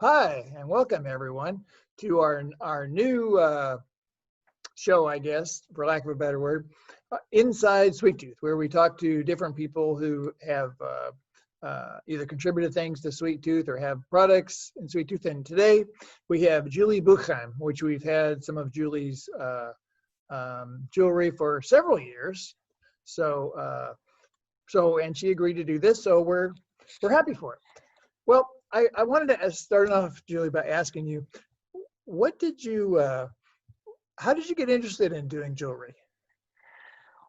Hi, and welcome everyone to our new show, I guess, for lack of a better word, Inside Sweet Tooth, where we talk to different people who have either contributed things to Sweet Tooth or have products in Sweet Tooth. And today we have Julie Buchheim, which we've had some of Julie's jewelry for several years. So and she agreed to do this, so we're happy for it. Well, I wanted to start off, Julie, by asking you, how did you get interested in doing jewelry?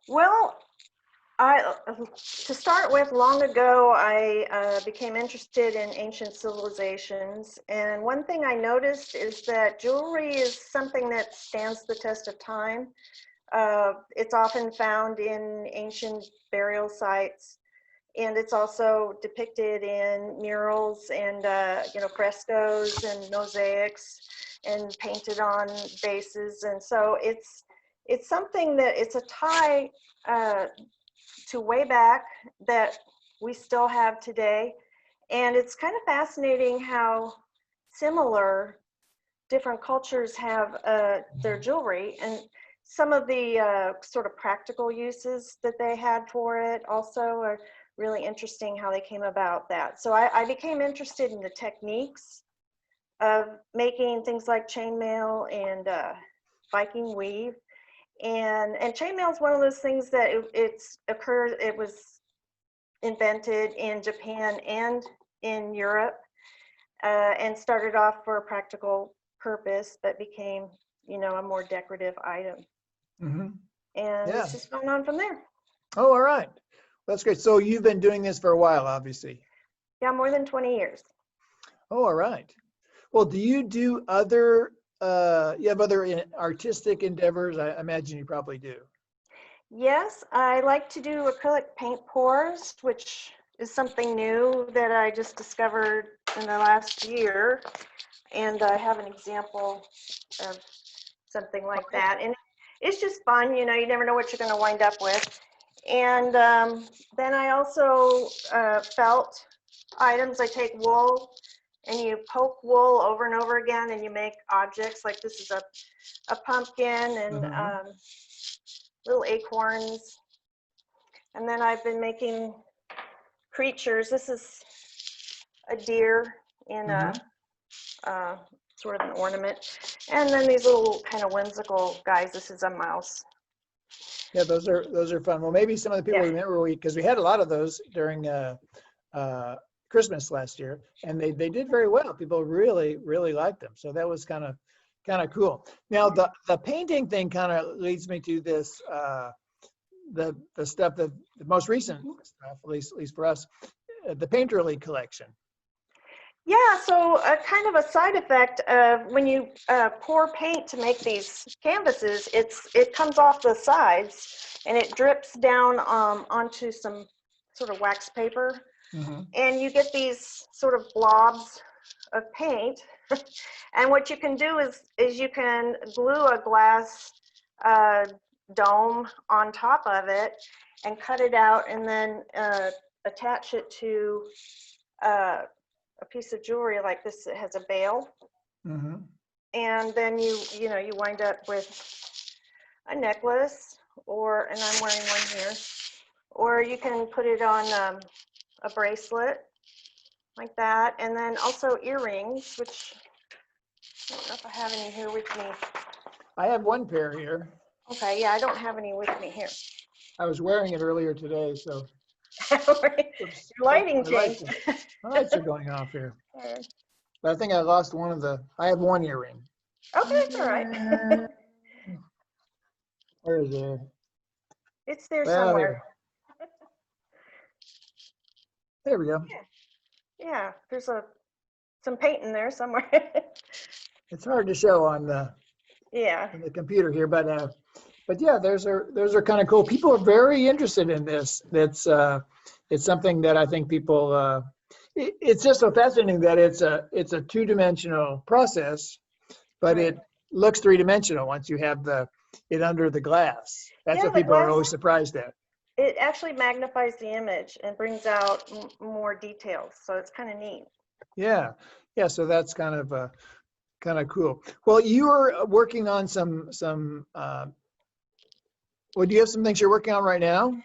Well, to start with, long ago, I became interested in ancient civilizations. And one thing I noticed is that jewelry is something that stands the test of time. It's often found in ancient burial sites. And it's also depicted in murals and frescoes and mosaics and painted on vases. And so it's something that it's a tie to way back that we still have today. And it's kind of fascinating how similar different cultures have their jewelry, and some of the sort of practical uses that they had for it also are really interesting, how they came about that. So I became interested in the techniques of making things like chainmail and Viking weave. And chainmail is one of those things that it was invented in Japan and in Europe, and started off for a practical purpose, but became, a more decorative item. Mm-hmm. And Yeah. It's just going on from there. Oh, all right. That's great. So you've been doing this for a while, obviously. Yeah, more than 20 years. Oh, all right. Well, do you do other, you have other artistic endeavors? I imagine you probably do. Yes, I like to do acrylic paint pours, which is something new that I just discovered in the last year. And I have an example of something like that. And it's just fun, you never know what you're going to wind up with. And then I also felt items. I take wool and you poke wool over and over again and you make objects. Like this is a pumpkin and little acorns. And then I've been making creatures. This is a deer in a sort of an ornament. And then these little kind of whimsical guys. This is a mouse. Yeah, those are fun. Well, maybe some of the people remember because we had a lot of those during Christmas last year, and they did very well. People really liked them, so that was kind of cool. Now the painting thing kind of leads me to this the stuff that the most recent stuff, at least for us, the Painterly collection. Yeah, so kind of a side effect of when you pour paint to make these canvases, it comes off the sides and it drips down onto some sort of wax paper, and you get these sort of blobs of paint. And what you can do is you can glue a glass dome on top of it and cut it out, and then attach it to a piece of jewelry like this that has a bail, and then you wind up with a necklace, and I'm wearing one here, or you can put it on a bracelet like that, and then also earrings, which I don't know if I have any here with me. I have one pair here. Okay, yeah, I don't have any with me here. I was wearing it earlier today, so. Your lighting changed. My lights are going off here. But I think I lost one of I have one earring. Okay, it's all right. Where is it? It's there somewhere. There we go. Yeah, there's some paint in there somewhere. It's hard to show on the computer here, but yeah, those are kind of cool. People are very interested in this. It's something that I think people. It's just so fascinating that it's a two-dimensional process, but it looks three-dimensional once you have it under the glass. That's what people are always surprised at. It actually magnifies the image and brings out more details, so it's kind of neat. Yeah. Yeah. So that's kind of cool. Well, you are working on well, do you have some things you're working on right now?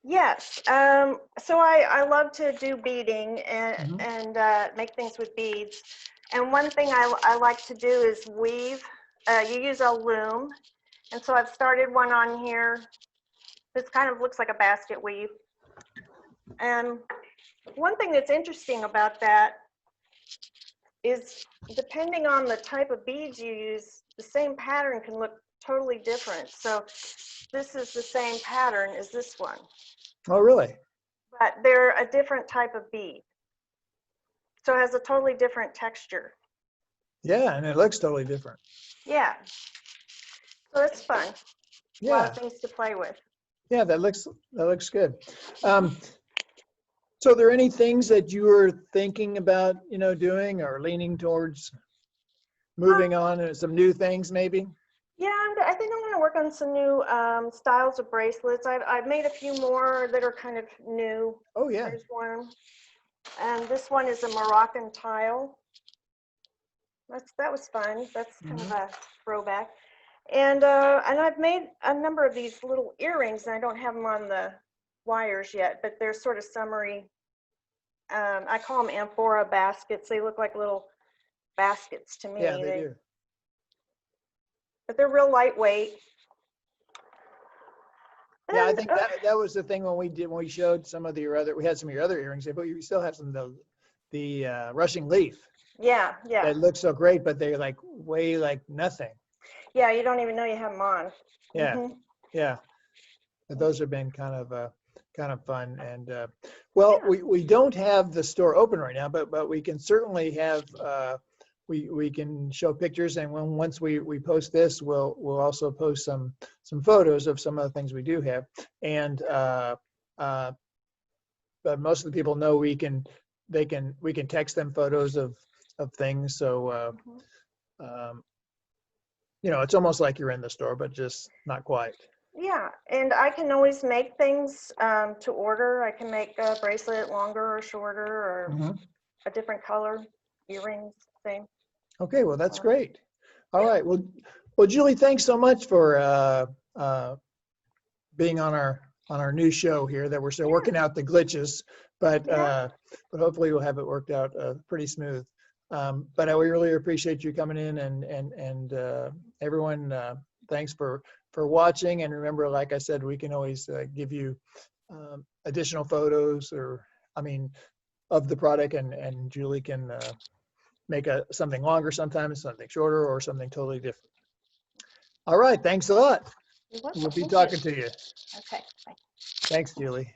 Yes. So I love to do beading Mhm. and make things with beads. And one thing I like to do is weave. You use a loom. And so I've started one on here. This kind of looks like a basket weave. And one thing that's interesting about that is depending on the type of beads you use, the same pattern can look totally different. So this is the same pattern as this one, Oh, really? but they're a different type of bead. So it has a totally different texture. Yeah, and it looks totally different. Yeah, so it's fun. A lot of Yeah. things to play with. Yeah, that looks good. Um, so are there any things that you were thinking about, doing or leaning towards moving on and some new things maybe? Yeah, I think I'm going to work on some new styles of bracelets. I've made a few more that are kind of new. Oh, yeah. There's one, and this one is a Moroccan tile. That was fun. That's kind of Mhm. a throwback. And I've made a number of these little earrings, and I don't have them on the wires yet, but they're sort of summery. I call them amphora baskets. They look like little baskets to Yeah, me. they do. But they're real lightweight. Yeah, I And think that was the thing when we showed some of your other, we had some of your other earrings, but you still have some of the rushing leaf yeah, yeah, that look so great, but they're like way like nothing. yeah. You don't even know you have them on. Yeah, yeah. But those have been kind of fun. And well, Yeah. we don't have the store open right now, but we can certainly have we can show pictures, and once we post this, we'll also post some photos of some of the things we do have. And uh, but most of the people know we can text them photos of things. So Mhm. um, it's almost like you're in the store, but just not quite. Yeah, and I can always make things to order. I can make a bracelet longer or shorter or Mhm. a different color, earrings, same. Okay, well, that's So, great. All yeah, right. Well, Julie, thanks so much for uh, being on our new show here. That we're still yeah, working out the glitches, but yeah. uh, but hopefully we'll have it worked out pretty smooth. But we really appreciate you coming in, and everyone. Thanks for watching. And remember, like I said, we can always give you additional photos, or I mean, of the product, and Julie can make something longer sometimes, something shorter, or something totally different. All right. Thanks a lot. You're welcome. We'll be Thank you. talking to you. Okay. Bye. Thanks, Julie.